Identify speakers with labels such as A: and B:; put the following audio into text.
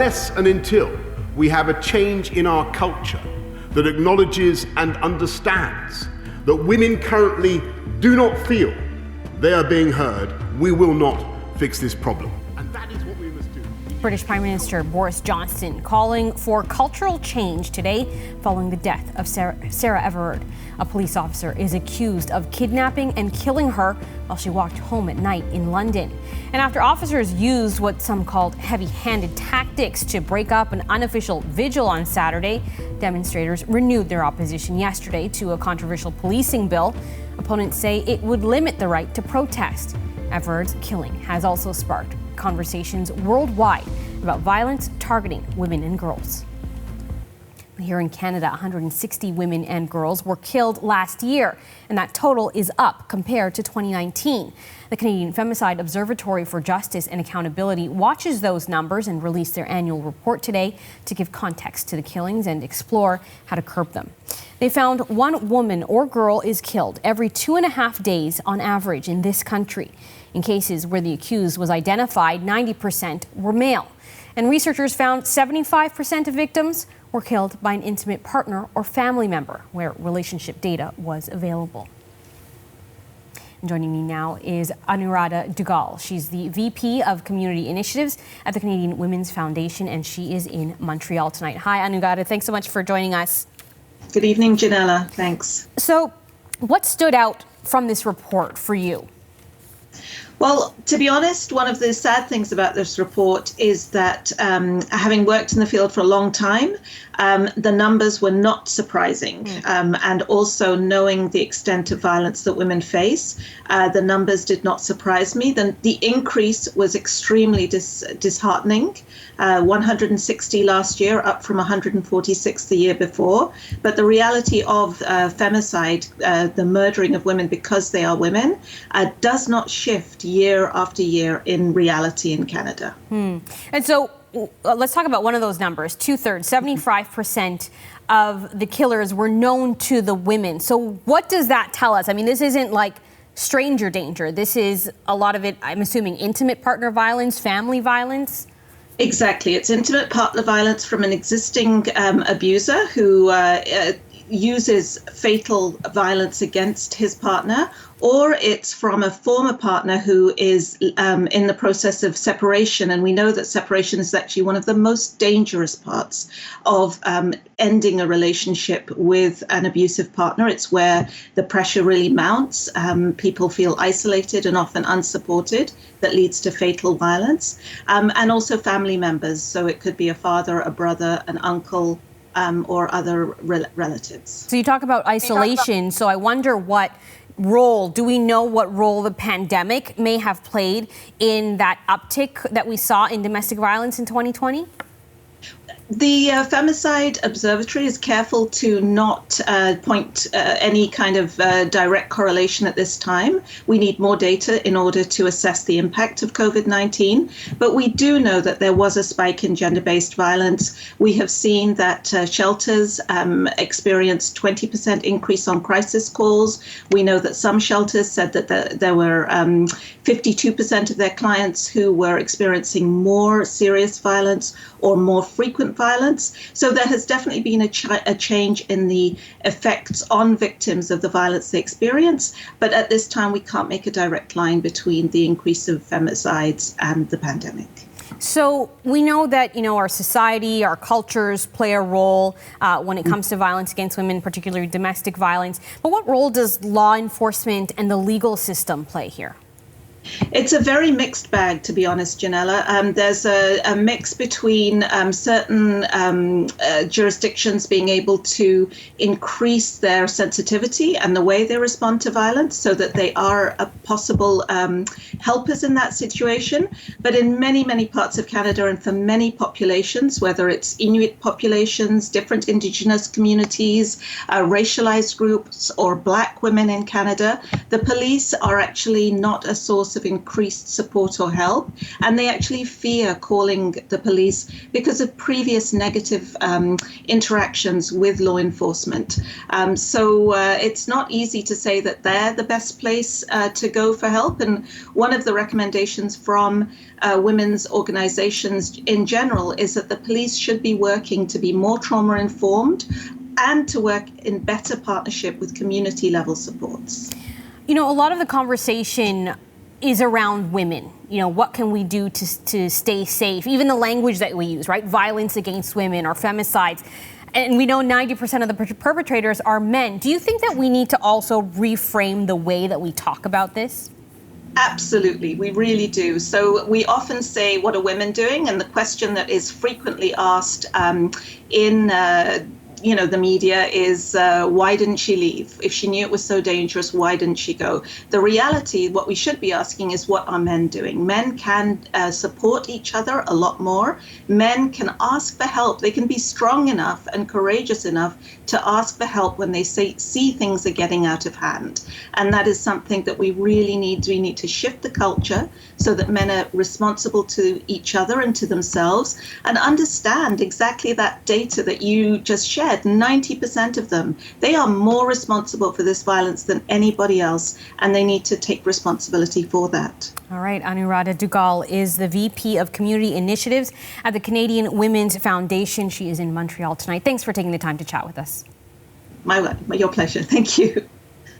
A: Unless and until we have a change in our culture that acknowledges and understands that women currently do not feel they are being heard, we will not fix this problem. And that is what we must do.
B: British Prime Minister Boris Johnson calling for cultural change today following the death of Sarah Everard. A police officer is accused of kidnapping and killing her while she walked home at night in London. And after officers used what some called heavy-handed tactics to break up an unofficial vigil on Saturday, demonstrators renewed their opposition yesterday to a controversial policing bill. Opponents say it would limit the right to protest. Everard's killing has also sparked conversations worldwide about violence targeting women and girls. Here in Canada, 160 women and girls were killed last year, and that total is up compared to 2019. The Canadian Femicide Observatory for Justice and Accountability watches those numbers and released their annual report today to give context to the killings and explore how to curb them. They found one woman or girl is killed every 2.5 days on average in this country. In cases where the accused was identified, 90% were male. And researchers found 75% of victims were killed by an intimate partner or family member where relationship data was available. And joining me now is Anuradha Dugal. She's the VP of Community Initiatives at the Canadian Women's Foundation, and she is in Montreal tonight. Hi, Anuradha. Thanks so much for joining us.
C: Good evening, Janella. Thanks.
B: So, what stood out from this report for you?
C: Well, to be honest, one of the sad things about this report is that having worked in the field for a long time, the numbers were not surprising. And also knowing the extent of violence that women face, the numbers did not surprise me. The increase was extremely disheartening. 160 last year, up from 146 the year before. But the reality of femicide, the murdering of women because they are women, does not shift year after year in reality in Canada.
B: And so let's talk about one of those numbers. 2/3, 75% of the killers were known to the women. So what does that tell us? I mean, this isn't like stranger danger. This is a lot of it, I'm assuming, intimate partner violence, family violence.
C: Exactly. It's intimate partner violence from an existing abuser who uses fatal violence against his partner, or it's from a former partner who is in the process of separation. And we know that separation is actually one of the most dangerous parts of ending a relationship with an abusive partner. It's where the pressure really mounts. People feel isolated and often unsupported. That leads to fatal violence. And also family members. So it could be a father, a brother, an uncle, or other relatives.
B: So you talk about isolation. So I wonder do we know what role the pandemic may have played in that uptick that we saw in domestic violence in 2020?
C: The Femicide Observatory is careful to not point any kind of direct correlation at this time. We need more data in order to assess the impact of COVID-19. But we do know that there was a spike in gender-based violence. We have seen that shelters experienced 20% increase on crisis calls. We know that some shelters said that there were 52% of their clients who were experiencing more serious violence or more frequent violence. So there has definitely been a change in the effects on victims of the violence they experience. But at this time, we can't make a direct line between the increase of femicides and the pandemic.
B: So we know that, our society, our cultures play a role when it comes to violence against women, particularly domestic violence. But what role does law enforcement and the legal system play here?
C: It's a very mixed bag, to be honest, Janella. There's a mix between certain jurisdictions being able to increase their sensitivity and the way they respond to violence so that they are possible helpers in that situation. But in many, many parts of Canada and for many populations, whether it's Inuit populations, different Indigenous communities, racialized groups, or Black women in Canada, the police are actually not a source source of increased support or help, and they actually fear calling the police because of previous negative interactions with law enforcement. So it's not easy to say that they're the best place to go for help. And one of the recommendations from women's organizations in general is that the police should be working to be more trauma informed and to work in better partnership with community level supports.
B: You know, a lot of the conversation is around women. You know, what can we do to stay safe? Even the language that we use, right? Violence against women or femicides. And we know 90% of the perpetrators are men. Do you think that we need to also reframe the way that we talk about this?
C: Absolutely, we really do. So we often say, what are women doing? And the question that is frequently asked in the media is, why didn't she leave? If she knew it was so dangerous, why didn't she go? The reality, what we should be asking is, what are men doing? Men can support each other a lot more. Men can ask for help. They can be strong enough and courageous enough to ask for help when they see things are getting out of hand. And that is something that we really need. We need to shift the culture so that men are responsible to each other and to themselves, and understand exactly that data that you just shared. 90% of them, they are more responsible for this violence than anybody else, and they need to take responsibility for that.
B: All right, Anuradha Dugal is the VP of Community Initiatives at the Canadian Women's Foundation. She is in Montreal tonight. Thanks for taking the time to chat with us.
C: Your pleasure. Thank you.